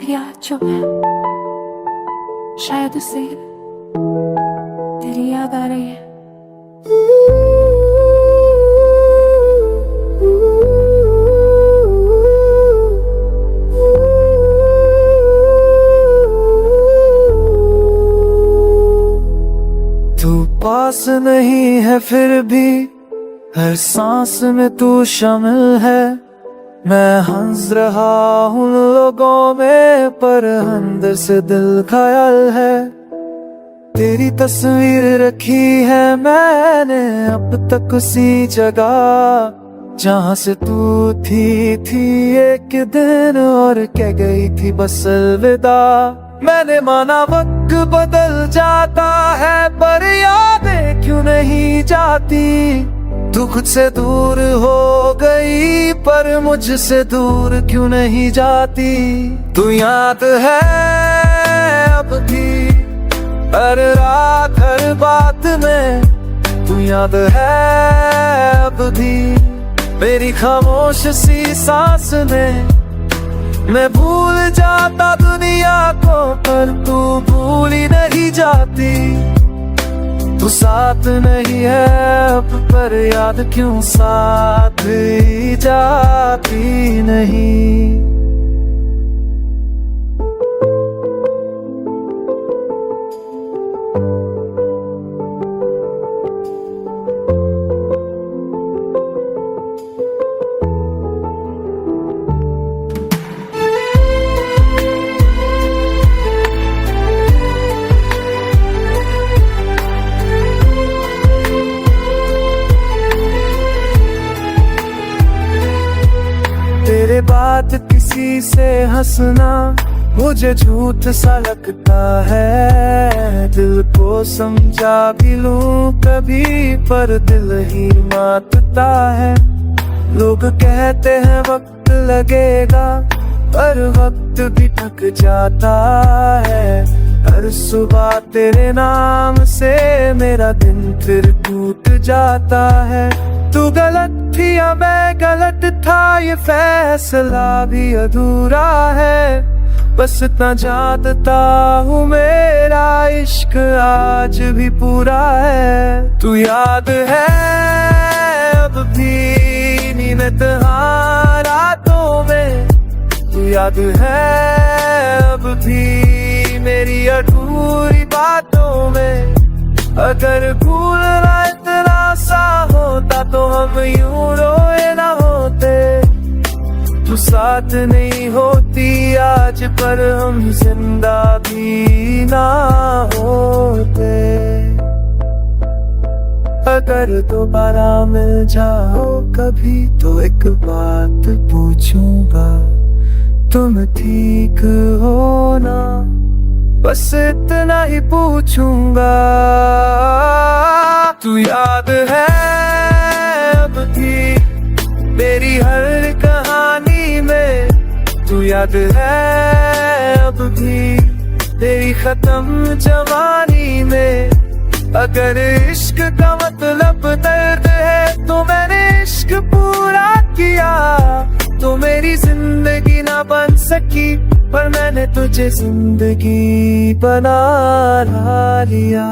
किया जो मैं शायद उसे तेरी याद आ रही है। तू पास नहीं है फिर भी हर सांस में तू शामिल है। मैं हंस रहा हूँ लोगों में पर अंदर से दिल घायल है। तेरी तस्वीर रखी है मैंने अब तक उसी जगह जहाँ से तू थी एक दिन और कह गई थी बस अलविदा। मैंने माना वक्त बदल जाता है पर यादें क्यों नहीं जाती। तू खुद से दूर हो गई पर मुझसे दूर क्यों नहीं जाती। तू याद है अब भी हर रात हर बात में। तू याद है अब भी मेरी खामोश सी सांस में। मैं भूल जाता दुनिया को पर तू भूल ही नहीं जाती। तू साथ नहीं है अब पर याद क्यों साथ ही जाती नहीं। तेरे बाद किसी से हंसना मुझे झूठ सा लगता है। दिल को समझा भी लूं कभी पर दिल ही मानता है। लोग कहते हैं वक्त लगेगा पर वक्त भी थक जाता है। हर सुबह तेरे नाम से मेरा दिन फिर टूट जाता है। तू गलत थी या मैं गलत था ये फैसला भी अधूरा है। बस इतना जानता हूँ मेरा इश्क आज भी पूरा है। तू याद है अब भी नींद रातों में। तू याद है अब भी मेरी अधूरी बातों में। अगर भूलना इतना सा होता तो हम यूं रोए ना होते। तू साथ नहीं होती आज पर हम जिंदा भी ना होते। अगर दोबारा मिल जाओ कभी तो एक बात पूछूंगा तुम ठीक हो ना। बस इतना ही पूछूंगा। तू याद है अब भी मेरी हर कहानी में। तू याद है अब भी तेरी खत्म जवानी में। अगर इश्क का मतलब दर्द है तो मैंने इश्क पूरा किया। तो मेरी जिंदगी ना बन सकी पर मैंने तुझे जिंदगी बना लिया।